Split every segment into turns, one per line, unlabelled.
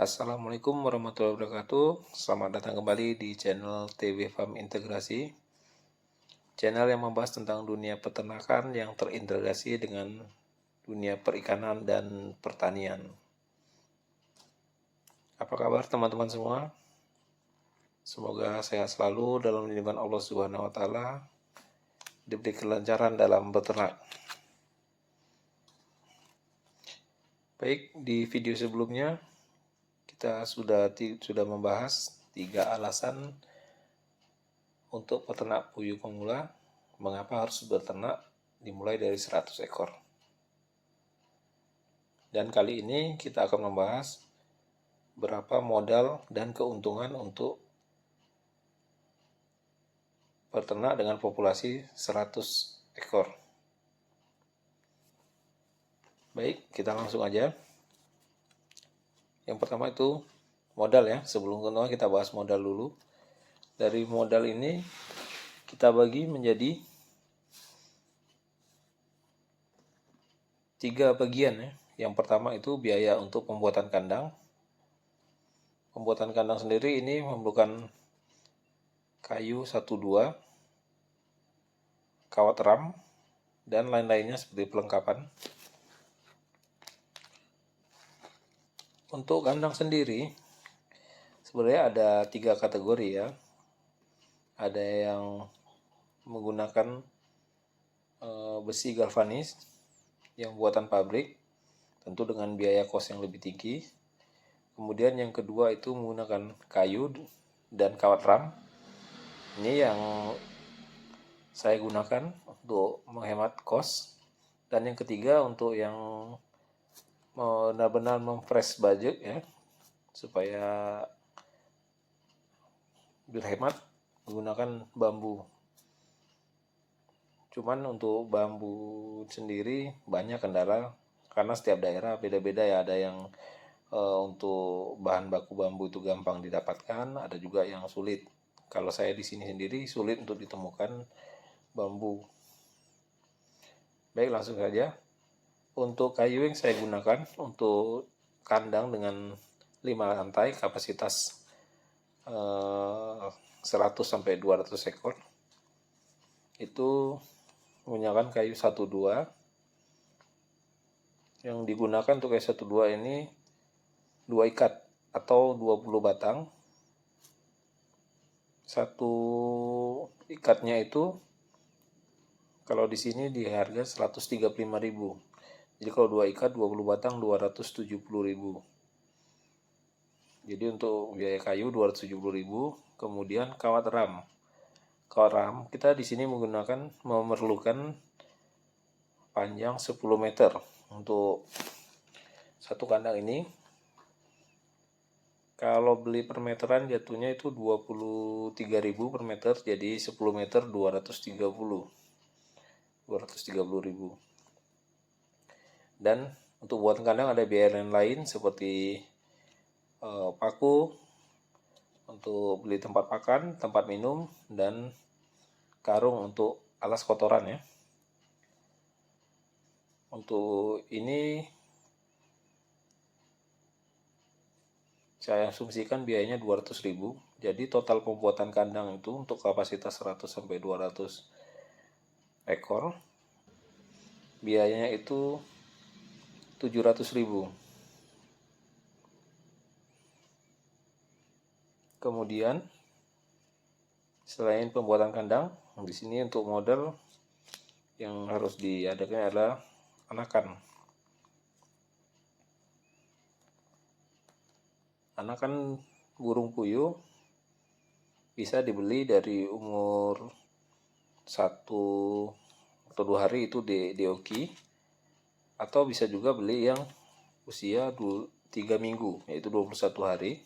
Assalamualaikum warahmatullahi wabarakatuh. Selamat datang kembali di channel TV Farm Integrasi, channel yang membahas tentang dunia peternakan yang terintegrasi dengan dunia perikanan dan pertanian. Apa kabar teman-teman semua? Semoga sehat selalu dalam lindungan Allah Subhanahu wa taala, diberi kelancaran dalam beternak. Baik, di video sebelumnya kita sudah membahas 3 alasan untuk peternak puyuh pemula, mengapa harus beternak dimulai dari 100 ekor. Dan kali ini kita akan membahas berapa modal dan keuntungan untuk peternak dengan populasi 100 ekor. Baik, kita langsung aja. Yang pertama itu modal ya. Sebelum kita bahas modal dulu. Dari modal ini kita bagi menjadi 3 bagian ya. Yang pertama itu biaya untuk pembuatan kandang. Pembuatan kandang sendiri ini memerlukan kayu 1-2, kawat ram, dan lain-lainnya seperti perlengkapan. Untuk kandang sendiri sebenarnya ada 3 kategori ya. Ada yang menggunakan besi galvanis yang buatan pabrik, tentu dengan biaya kos yang lebih tinggi. Kemudian yang kedua itu menggunakan kayu dan kawat ram. Ini yang saya gunakan untuk menghemat kos. Dan yang ketiga untuk yang benar-benar memfresh budget ya, supaya berhemat, menggunakan bambu. Cuman untuk bambu sendiri banyak kendala karena setiap daerah beda-beda ya. Ada yang untuk bahan baku bambu itu gampang didapatkan, ada juga yang sulit. Kalau saya di sini sendiri sulit untuk ditemukan bambu. Baik, langsung saja. Untuk kayu yang saya gunakan untuk kandang dengan 5 lantai kapasitas 100 sampai 200 ekor. Itu menggunakan kayu 1-2. Yang digunakan untuk kayu 1-2 ini 2 ikat atau 20 batang. Satu ikatnya itu kalau di sini di harga 135.000. Jadi kalau 2 ikat 20 batang 270.000. Jadi untuk biaya kayu 270.000. Kemudian kawat ram. Kawat ram kita di sini memerlukan panjang 10 meter untuk satu kandang ini. Kalau beli per meteran jatuhnya itu 23.000 per meter, jadi 10 meter 230.000. Dan untuk buat kandang ada biaya lain seperti paku, untuk beli tempat makan, tempat minum, dan karung untuk alas kotoran ya. Untuk ini saya asumsikan biayanya 200.000. Jadi total pembuatan kandang itu untuk kapasitas 100 sampai 200 ekor biayanya itu 700.000. Kemudian selain pembuatan kandang, di sini untuk modal yang harus diadakan adalah anakan. Anakan burung puyuh bisa dibeli dari umur 1 atau 2 hari itu dioki, atau bisa juga beli yang usia 3 minggu yaitu 21 hari.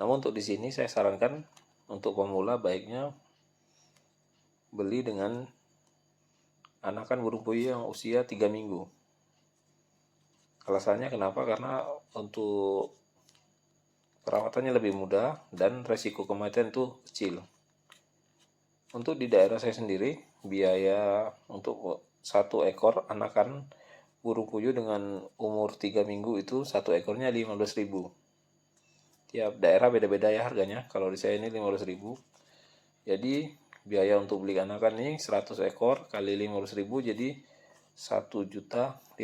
Namun untuk di sini saya sarankan untuk pemula baiknya beli dengan anakan burung puyuh yang usia 3 minggu. Alasannya kenapa? Karena untuk perawatannya lebih mudah dan resiko kematian itu kecil. Untuk di daerah saya sendiri biaya untuk 1 ekor anakan burung puyuh dengan umur 3 minggu itu satu ekornya 15.000. Tiap daerah beda-beda ya harganya. Kalau di saya ini 15.000. Jadi biaya untuk beli anakan ini 100 ekor kali 15.000 jadi 1.500.000.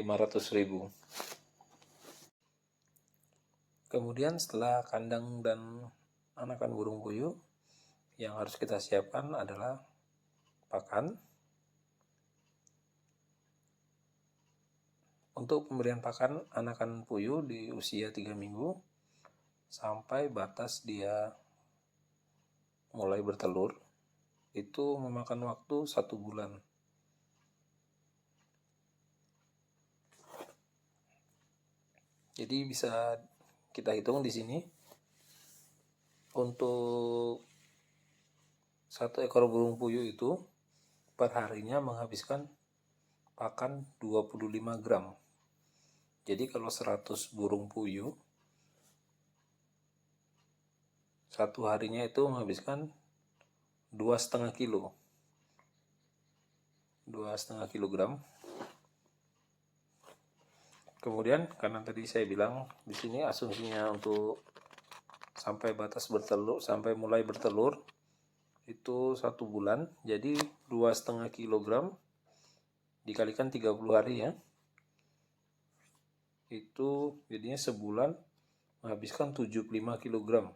Kemudian setelah kandang dan anakan burung puyuh, yang harus kita siapkan adalah pakan. Untuk pemberian pakan anakan puyuh di usia 3 minggu sampai batas dia mulai bertelur, itu memakan waktu 1 bulan. Jadi bisa kita hitung di sini untuk 1 ekor burung puyuh itu per harinya menghabiskan pakan 25 gram. Jadi kalau 100 burung puyuh, satu harinya itu menghabiskan 2,5 kilo. 2,5 kilogram. Kemudian karena tadi saya bilang di sini asumsinya untuk sampai batas bertelur, sampai mulai bertelur itu 1 bulan, jadi 2,5 kilogram dikalikan 30 hari ya, itu jadinya sebulan menghabiskan 75 kilogram.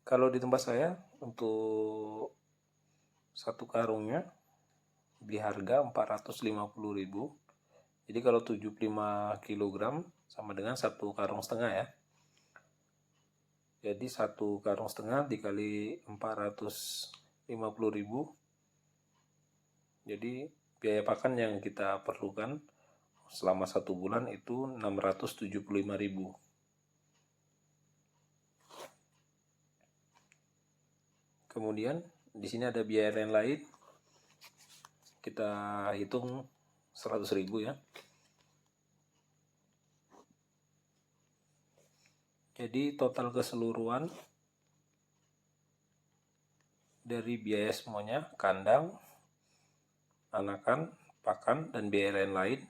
Kalau di tempat saya untuk satu karungnya di harga 450.000. Jadi kalau 75 kilogram sama dengan 1,5 karung ya. Jadi 1,5 karung dikali 450.000. Jadi biaya pakan yang kita perlukan selama 1 bulan itu 675.000. Kemudian di sini ada biaya lain. Kita hitung 100.000 ya. Jadi total keseluruhan dari biaya semuanya, kandang, anakan, pakan, dan biaya lain-lain,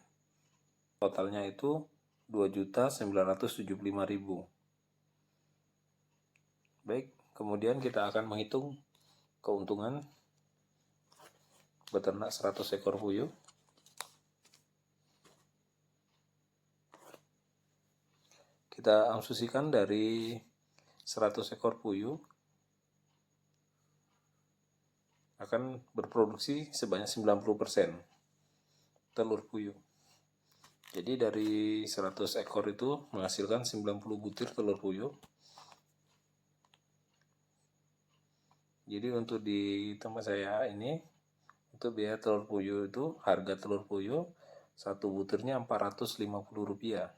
totalnya itu 2.975.000. Baik, kemudian kita akan menghitung keuntungan beternak 100 ekor puyuh. Kita asumsikan dari 100 ekor puyuh akan berproduksi sebanyak 90% telur puyuh. Jadi dari 100 ekor itu menghasilkan 90 butir telur puyuh. Jadi untuk di tempat saya ini, untuk biaya telur puyuh itu, harga telur puyuh satu butirnya Rp450.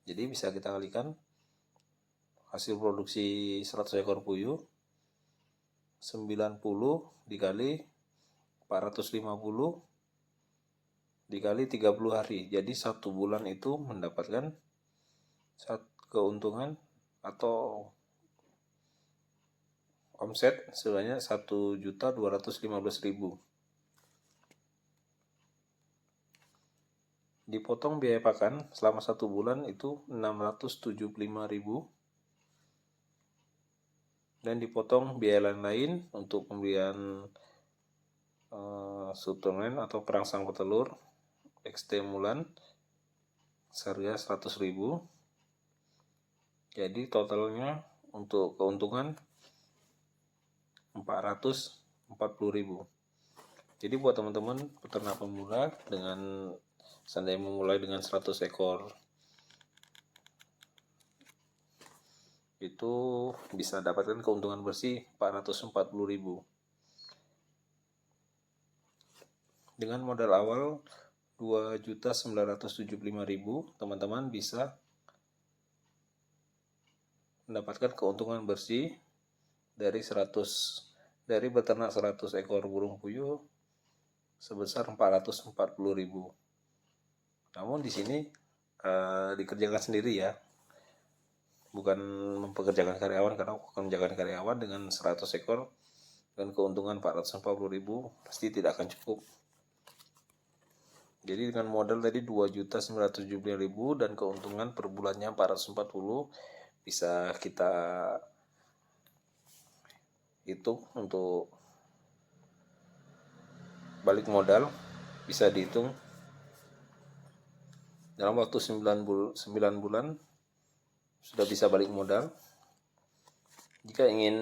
Jadi bisa kita kalikan hasil produksi 100 ekor puyuh 90 dikali 450 dikali 30 hari. Jadi 1 bulan itu mendapatkan keuntungan atau omset sebanyak 1.215.000. Dipotong biaya pakan selama 1 bulan itu 675.000. Dan dipotong biaya lain-lain untuk pembelian suplemen atau perangsang petelur ekstimulan seharga 100.000. Jadi totalnya untuk keuntungan 440.000. Jadi buat teman-teman peternak pemula dengan seandainya memulai dengan 100 ekor itu bisa dapatkan keuntungan bersih 440.000. Dengan modal awal 2.975.000, teman-teman bisa mendapatkan keuntungan bersih dari beternak 100 ekor burung puyuh sebesar 440.000. Namun di sini dikerjakan sendiri ya, bukan mempekerjakan karyawan, karena menjaga karyawan dengan 100 ekor dengan keuntungan 440.000 pasti tidak akan cukup. Jadi dengan modal tadi 2.975.000 dan keuntungan per bulannya 440, bisa kita hitung untuk balik modal, bisa dihitung dalam waktu 9 bulan sudah bisa balik modal. Jika ingin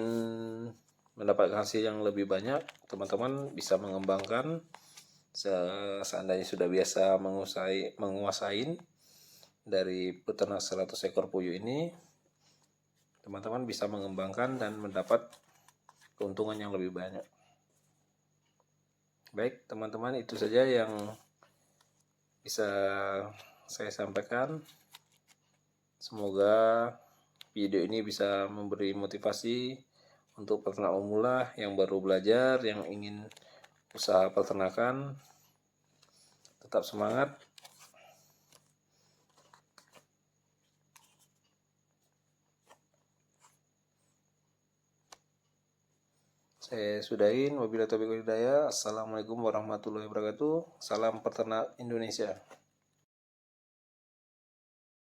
mendapatkan hasil yang lebih banyak, teman-teman bisa mengembangkan. Seandainya sudah biasa menguasain dari peternak 100 ekor puyuh ini, teman-teman bisa mengembangkan dan mendapat keuntungan yang lebih banyak. Baik teman-teman, itu saja yang bisa saya sampaikan. Semoga video ini bisa memberi motivasi untuk peternak pemula yang baru belajar, yang ingin usaha peternakan. Tetap semangat. Saya sudahin. Wabillahi taufiq wal hidayah. Assalamualaikum warahmatullahi wabarakatuh. Salam peternak Indonesia.